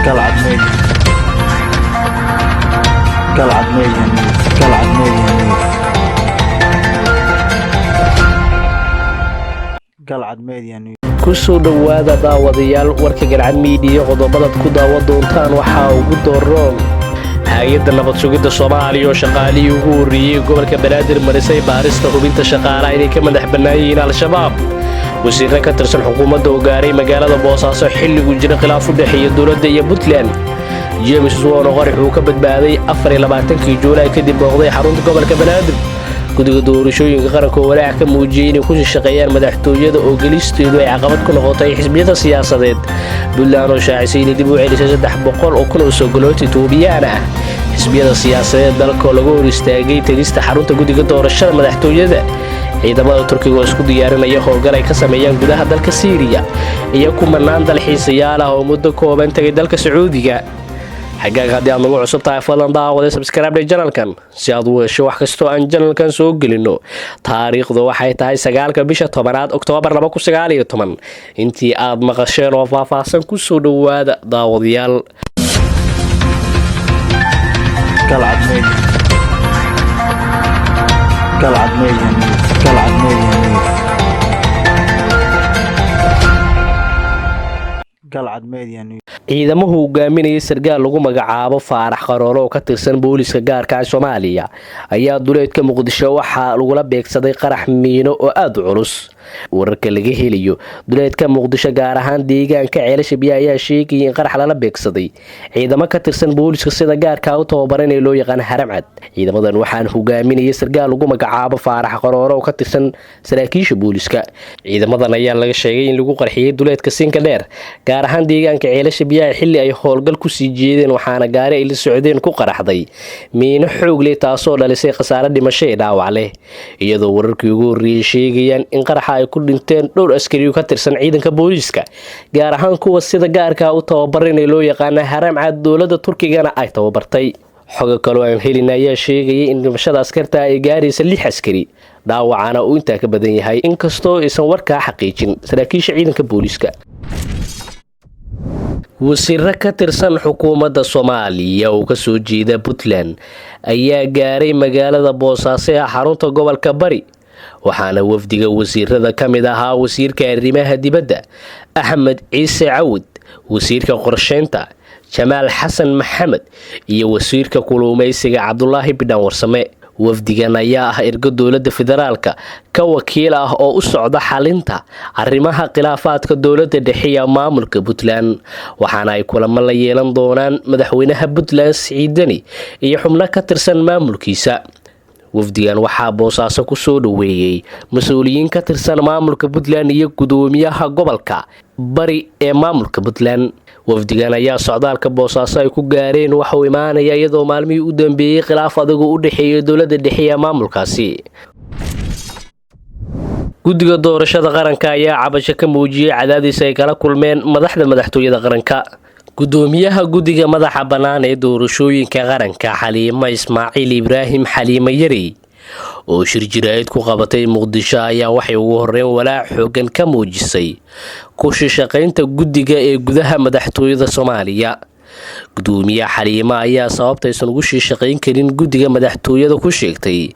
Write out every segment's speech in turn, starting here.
قلعة ميديا قلعة ميديا قلعة ميديا قلعة ميديا kusoo dhawaada daawadayaal warka Galcad Media qodobada ku daawan doontaan waxa ugu dooron hay'adda nabad sugidda Soomaaliya oo shaqaalihii ugu horreeyay gobolka Banaadir marisay baarista hubinta shaqaalaha inay ka madax bannaayeen al-shabaab wasiirka ka tirsan xukuumadda oo gaaray magaalada Boosaaso xilligu jira khilaaf u dhaxeeya dawladda iyo Puntland James Wano qarax uu ka badbaaday 24 Juulaay kadib booqday xarunta gobolka Banaadir guddiga doorashooyinka qaranka oo walaac ka muujiyay inay ku shaqeeyaan madaxtooyada oo galisteedu ay caqabad ku noqotay xisbiyada siyaasadeed Puntland oo shaacisay inay dib u celisay 300 oo kun oo sogolooti Toobiyaan ah xisbiyada siyaasadeed dalka lagu hor istaagay tagista xarunta guddiga doorashada madaxtooyada ciidamada Turkiga oo isku diyaarinaya howlgal ay ka sameeyaan gudaha dalka Syria iyo kumanaan dalxiisayaal ah oo muddo kooban tagay dalka Sacuudiga حقاق هادي aan ugu cusub tahay fadlan daawada subscribe channelkan si aad u hesho wax kasto aan channelkan soo gelino taariikhdu waxay tahay 9 bisha 10 Oktoobar 2019 intii aad maqasheen oo faahfaahsan ku soo dhawaada daawadayaal قلعة ميديا قلعة ميديا قلعة ميديا قلعة ميديا ciidamada hogaaminaya sargaal lagu magacaabo Faarax Qaroolo oo ka tirsan booliska gaarka ah Soomaaliya ayaa duleedka Muqdisho waxa lagu la beegsaday qarax miino oo aad u culus wararka laga helayo duleedka Muqdisho gaar ahaan deegaanka Ceelasha Biyaha ayaa sheegay in qarax la beegsaday ciidamada ka tirsan booliska sida gaarka ah u tababaran ee loo yaqaan Haramcad ciidamadan waxaan hogaaminaya sargaal lagu magacaabo Faarax Qaroolo oo ka tirsan saraakiisha booliska ciidamadan ayaa laga sheegay in lagu qarxiyay duleedka Sinka Dheer gaar ahaan deegaanka Ceelasha xilli ay howlgal ku sii jeedeen waxaana gaari ay la socdeen ku qaraxday miino xoog leh taasoo dhalisay khasaare dhimasho iyo dhaawac leh iyadoo wararkii ugu horreeyay sheegayaan in qaraxa ay ku dhinteen dhowr askari oo ka tirsan ciidanka booliska gaar ahaan kuwa sida gaarka ah u tababaran ee loo yaqaan Haramcad dawladda Turkigana ay tababartay xogo kale oo aan helin ayaa sheegay in dhimashada askarta ay gaaraysa 6 askari dhaawacana uu inta ka badan yahay inkastoo aysan warka xaqiijin saraakiisha ciidanka booliska wasiirka ka tirsan xukuumadda Soomaaliya oo ka soo jeeda Puntland ayaa gaaray magaalada Boosaaso ee xarunta gobolka Bari waxaana wafdiga wasiirada kamid ahaa wasiirka arrimaha dibadda Axmed Ciise Cawd wasiirka qorsheynta Jamaal Xasan Maxamed iyo wasiirka kulumeysiga Cabdullaahi Bidhaan Warsame wafdigan ayaa ah ergo dawladda federaalka ka wakiil ah oo u socda xalinta arrimaha khilaafaadka dawladda dhexe iyo maamulka Puntland waxaana ay kulamo la yeelan doonaan madaxweynaha Puntland Siciid Dani iyo xubno ka tirsan maamulkiisa wafdigan waxaa Boosaaso ku soo dhaweeyay mas'uuliyiin ka tirsan maamulka Puntland iyo gudoomiyaha gobolka Bari ee maamulka Puntland wafdigan ayaa socdaalka Boosaaso ay ku gaareen waxa uu imaanaya iyadoo maalmihii u dambeeyay khilaaf adag u dhaxeeya dawladda dhexe iyo maamulkaasi guddiga doorashada qaranka ayaa cabasho ka muujiyay cadaadis ay kala kulmeen madaxda madaxtooyada qaranka gudoomiyaha guddiga madaxa bannaan ee doorashooyinka qaranka Xaliima Ismaaciil Ibraahim Xaliima Yari oo shirjiraad ku qabatay Muqdisho ayaa waxay ugu horreyn walaac xoogan ka muujisay ku shaqeynta guddiga ee gudaha madaxtooyada Soomaaliya gudoomiyaha Xaliima ayaa sababta aysan ugu shaqeyn karin guddiga madaxtooyada ku sheegtay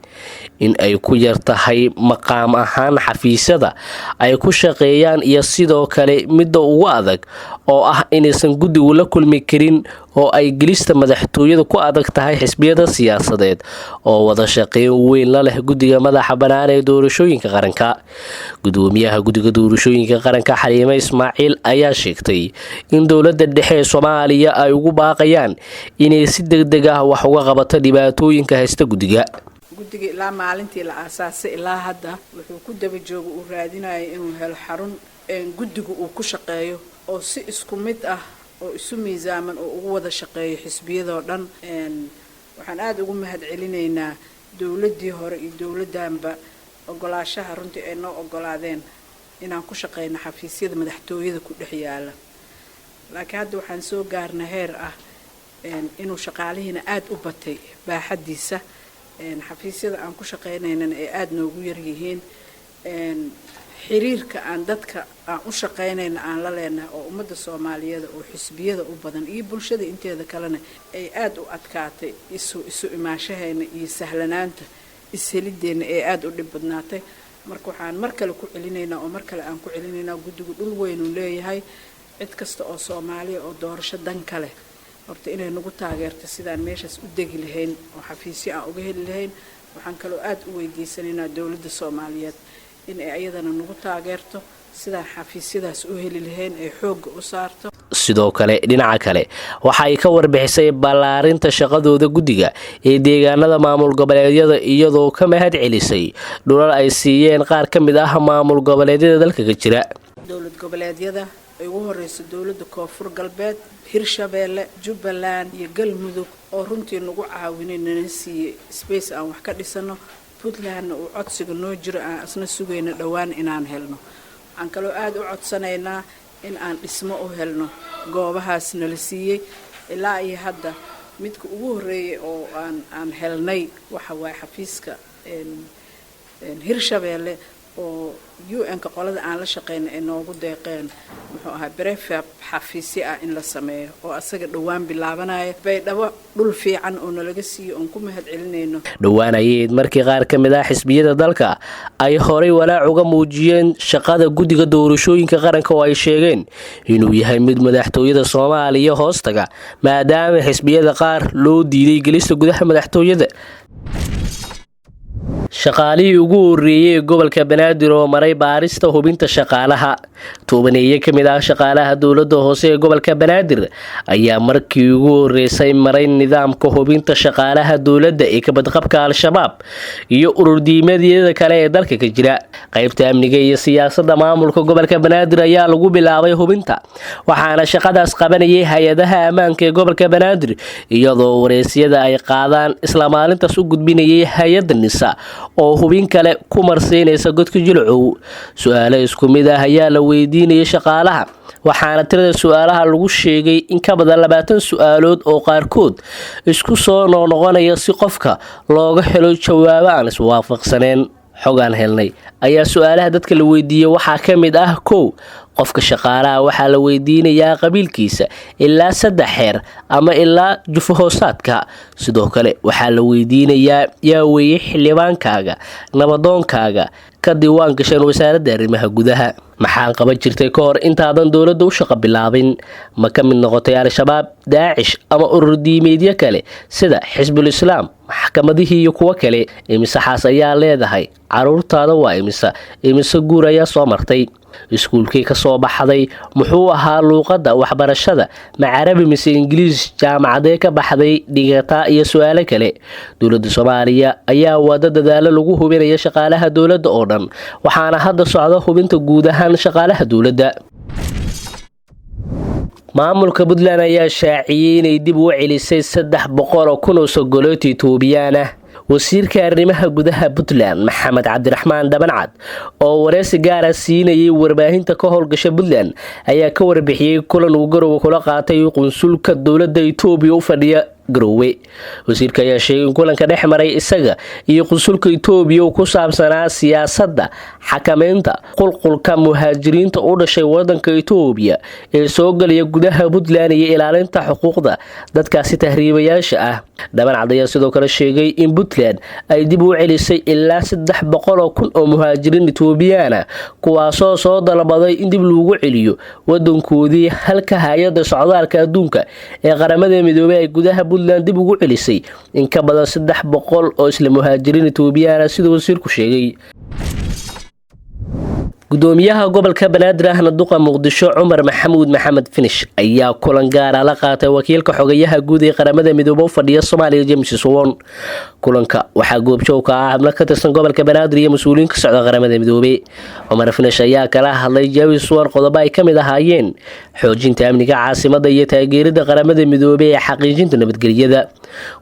in ay ku yartahay maqaam ahaan xafiisyada ay ku shaqeeyaan iyo sidoo kale midda ugu adag oo ah inaysan guddigu la kulmi karin oo ay gelista madaxtooyada ku adag tahay xisbiyada siyaasadeed oo wada shaqeyn weyn la leh guddiga madaxa bannaan ee doorashooyinka qaranka gudoomiyaha guddiga doorashooyinka qaranka Xaliima Ismaaciil ayaa sheegtay in dawladda dhexe ee Soomaaliya ay ugu baaqayaan inay si degdeg ah wax uga qabato dhibaatooyinka haysta guddiga guddiga ilaa maalintii la aasaasay ilaa hadda wuxuu ku daba joogo uu raadinayo inuu helo xarun guddigu uu ku shaqeeyo oo si isku mid ah oo isu miisaaman oo ugu wada shaqeeyo xisbiyada oo dhan waxaan aad ugu mahadcelinaynaa dawladdii hore iyo dawladdanba ogolaashaha runtii ay noo ogolaadeen inaan ku shaqeyno xafiisyada madaxtooyada ku dhex yaala laakiin hadda waxaan soo gaarnay heer ah inuu shaqaalihiina aad u batay baaxadiisa xafiisyada aan ku shaqeynayna ay aad noogu yar yihiin xiriirka aan dadka aan u shaqaynayna aan la leenahay oo ummadda Soomaaliyeed oo xisbiyada u badan iyo bulshada inteeda kalena ay aad u adkaatay isu imaashahayna iyo sahlanaanta ishelideena ee aad u dhib badnaatay marka waxaan mar kale ku celinaynaa oo mar kale aan ku celinaynaa guddigu dhul weyn uu leeyahay cid kasta oo Soomaaliya oo doorasho dan kale horta inay nagu taageerto sidaan meeshaas u degi lahayn oo xafiisyo aan uga heli lahayn waxaan kaloo aad u weydiisanaynaa dawladda Soomaaliyeed in ay ayadana nagu taageerto sidaan xafiisyadaas u heli lahayn ee xoog u saarto sidoo kale dhinaca kale waxa ay ka warbixisay ballaarinta shaqadooda guddiga ee deegaanada maamul goboleedyada iyadoo ka mahad celisay dhulal ay siiyeen qaar ka mid ah maamul goboleedyada dalka ka jira dawlad goboleedyada ay ugu horeyso dawladda Koonfur Galbeed Hirshabeelle Jubbaland iyo Galmudug oo runtii nagu caawinayna siiyay space aan wax ka dhisano Puntland oo codsiga noo jiro aan asna sugayna dhawaan inaan helno aan kaloo aad u codsanaynaa in aan dhismo u helno goobahaas nala siiyay ilaa iyo hadda midka ugu horeeyay oo aan helnay waxa way xafiiska Hirshabeelle oo UN-ka qolada aan la shaqeyn ee noogu deeqeen muxuu ahaa prefab xafiisyo ah in la sameeyo oo asaga dhawaan bilaabanaya baydhabo dhul fiican oo nalaga siiyo oo ku mahad celinayno dhawaan ayeed markii qaar ka mid ah xisbiyada dalka ay horay walaac uga muujiyeen shaqada guddiga doorashooyinka qaranka oo ay sheegeen inuu yahay mid madaxtooyada Soomaaliya hoostaga maadaama xisbiyada qaar loo diiday gelista gudaha madaxtooyada shaqaalihii ugu horeeyay gobolka Banaadir oo maray baarista hubinta shaqaalaha toobaneeye ka mid ah shaqaalaha dawladda hoose ee gobolka Banaadir ayaa markii ugu horeysay maray nidaamka hubinta shaqaalaha dawladda ee ka badqabka al-shabaab iyo urur-diimeedyada kale ee dalka ka jira qaybta amniga iyo siyaasadda maamulka gobolka Banaadir ayaa lagu bilaabay hubinta waxaana shaqadaas qabanayay hay'adaha ammaanka ee gobolka Banaadir iyadoo wareysiyada ay qaadaan isla maalintaas u gudbinayay hay'adda NISA oo hubin kale ku marsiinaysa godka jilcow su'aalo isku mid ah ayaa la weydiinayay shaqaalaha waxaana tirada su'aalaha lagu sheegay in ka badan 20 su'aalood oo qaarkood isku soo noqonaya si qofka looga helo jawaabo aan iswaafaqsaneen xogaan helnay ayaa su'aalaha dadka la weydiiyay waxa ka mid ah qofka shaqaalaha waxa la weydiinayaa qabiilkiisa ilaa 3 xeer ama ilaa jufo hoosaadka sidoo kale waxa la weydiinayaa yaa weeye xildhibaankaaga nabadoonkaaga ka diiwaan gashan wasaaradda arrimaha gudaha maxaan qaban jirtay ka hor intaadan dawladda u shaqo bilaabin ma ka mid noqotay al-shabaab daacish ama urur diimeedyo kale sida xisbul islaam maxkamadihii iyo kuwa kale imisaxaas ayaa leedahay caruurtaada waa imisa guur ayaa soo martay iskuulkii ka soo baxday muxuu ahaa luuqadda waxbarashada ma carabi mise ingiriis jaamacadee ka baxday dhigataa iyo su'aalo kale dawladda Soomaaliya ayaa wada dadaalo lagu hubinayo shaqaalaha dawladda oo dhan waxaana hadda socda hubinta guud ahaan shaqaalaha dawladda maamulka Puntland ayaa shaaciyay inay dib u celisay 300 kun oo sogolooti Itoobiyan ah wasiirka arrimaha gudaha Puntland Maxamed Cabdiraxmaan Dabancad oo wareysi gaar ah siinayay warbaahinta ka howlgasha Puntland ayaa ka warbixiyay kulan uu Garowe kula qaatay qunsulka dawladda Itoobiya u fadhiya Garowe wasiirka ayaa sheegay in kulanka dhex maray isaga iyo qunsulka Itoobiya oo ku saabsanaa siyaasadda xakameynta qulqulka muhaajiriinta u dhashay wadanka Itoobiya ee soo galaya gudaha Puntland iyo ilaalinta xuquuqda dadkaasi tahriibayaasha ah Dabancad ayaa sidoo kale sheegay in Puntland ay dib u celisay ilaa 300 kun oo muhaajiriin Itoobiyaan ah kuwaasoo soo dalbaday in dib loogu celiyo wadankoodii halka hay'adda socdaalka adduunka ee qaramada midoobay ay gudaha Puntland dib ugu celisay in ka badan 300 oo isla muhaajiriin Itoobiyaan sida wasiirku sheegay gudoomiyaha gobolka Banaadir ahna duqa Muqdisho Cumar Maxamuud Maxamed Finish ayaa kulan gaar ah la qaatay wakiilka xogayaha guud ee qaramada midoobay fadhiya Soomaaliya James Swon kulanka waxa goobjoog ka ah xubno ka tirsan gobolka Banaadir iyo mas'uuliyiin ka socda qaramada midoobay Cumar Finish ayaa kala hadlay James Swon qodobo ay kamid ahaayeen xoojinta amniga caasimadda iyo taageerida qaramada midoobay ee xaqiijinta nabadgelyada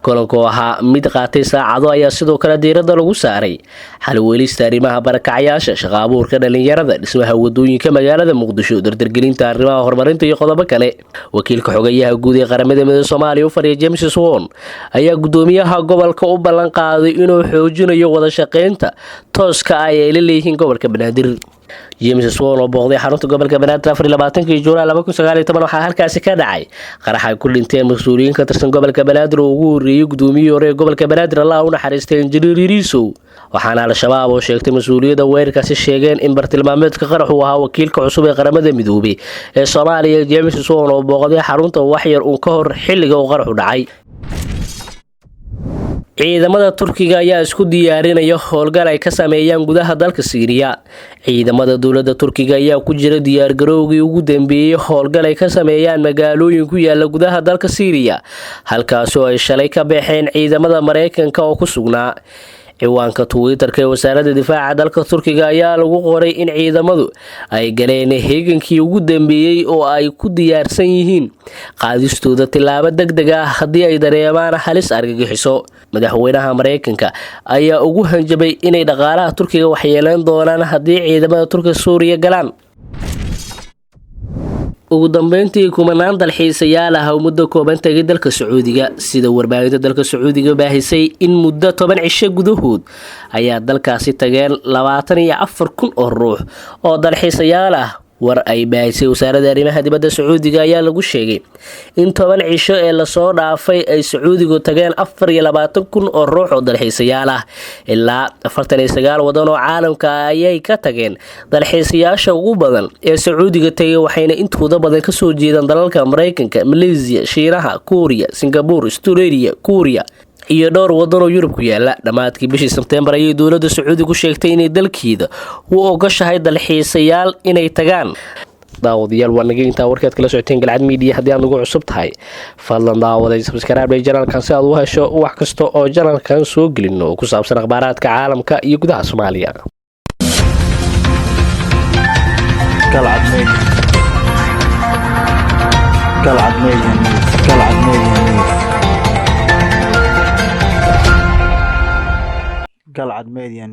kulanku ahaa mid qaatay saacado ayaa sidoo kale diiradda lagu saaray xal u helista arrimaha barakacayaasha shaqo abuurka dhalinyarada dhismaha wadooyinka magaalada Muqdisho dardargelinta arrimaha horumarinta iyo qodobo kale wakiilka xogayaha guud ee qaramada midoobay Soomaaliya u fadhiya James Swon ayaa gudoomiyaha gobolka u ballan qaaday inuu xoojinayo wada shaqeynta tooska ah ee ay leeyihiin gobolka Banaadir James Swan oo booqday xarunta gobolka Banaadir 24 Juulaay 2019 waxaa halkaasi ka dhacay qarax ay ku dhinteen mas'uuliyiin ka tirsan gobolka Banaadir oo ugu horeeyay gudoomiyihii hore gobolka Banaadir Allah u naxariistay Injineer Yariisow waxaana al-shabaab oo sheegtay mas'uuliyadda weerarkaasi sheegeen in bartilmaameedka qaraxu ahaa wakiilka cusub ee qaramada midoobay ee Soomaaliya James Swan oo booqday xarunta wax yar uu ka hor xilliga uu qaraxu dhacay. ciidamada Turkiga ayaa isku diyaarinaya howlgal ay ka sameeyaan gudaha dalka Syria. ciidamada dawladda Turkiga ayaa ku jira diyaar garowgii ugu dambeeyay howlgal ay ka sameeyaan magaalooyin ku yaala gudaha dalka Syria halkaas oo ay shalay ka baxeen ciidamada Mareykanka oo ku sugnaa. ciwaanka Twitter-ka ee wasaaradda difaaca dalka Turkiga ayaa lagu qoray in ciidamadu ay galeen heegankii ugu dambeeyay oo ay ku diyaarsan yihiin qaadistooda tilaabo degdeg ah haddii ay dareemaan halis argagixiso. madaxweynaha Mareykanka ayaa ugu hanjabay inay dhaqaalaha Turkiga waxyeeleen doonaan haddii ciidamada Turkiga Suuriya galaan. ugu dambeyntii kumanaan dalxiisayaal ah oo muddo kooban tagay dalka Sacuudiga sida warbaahinta dalka Sacuudiga baahisay in muddo 10 cisho gudahood ayaa dalkaasi tageen 24,000 oo ruux oo dalxiisayaal ah. war ay baahisay wasaaradda arrimaha dibadda Sacuudiga ayaa lagu sheegay in 10 cisho ee la soo dhaafay ay Sacuudigu tageen 24,000 oo ruux oo dalxiisayaal ah. ilaa 49 wadan oo caalamka ayay ka tageen dalxiisayaasha ugu badan ee Sacuudiga tagay waxayna intooda badan ka soo jeedaan dalalka Mareykanka, Malaysia, Shiinaha, Korea, Singapore, Australia, Korea iyo dhowr wadan oo Yurub ku yaala. dhamaadkii bishii September ayay dawladda Sacuudiga sheegtay inay dalkeeda u ogashahay dalxiisayaal inay tagaan. daawadayaal waa naga intaa warkaad kala socoteen Galcad Media. haddii aad nagu cusub tahay fadlan daawaday subscribe channelkan si aad u hesho wax kasta oo channelkan soo gelino ku saabsan akhbaaraadka caalamka iyo gudaha Soomaaliya. Galcad Media. Galcad Media. Galcad Media. Galcad Media.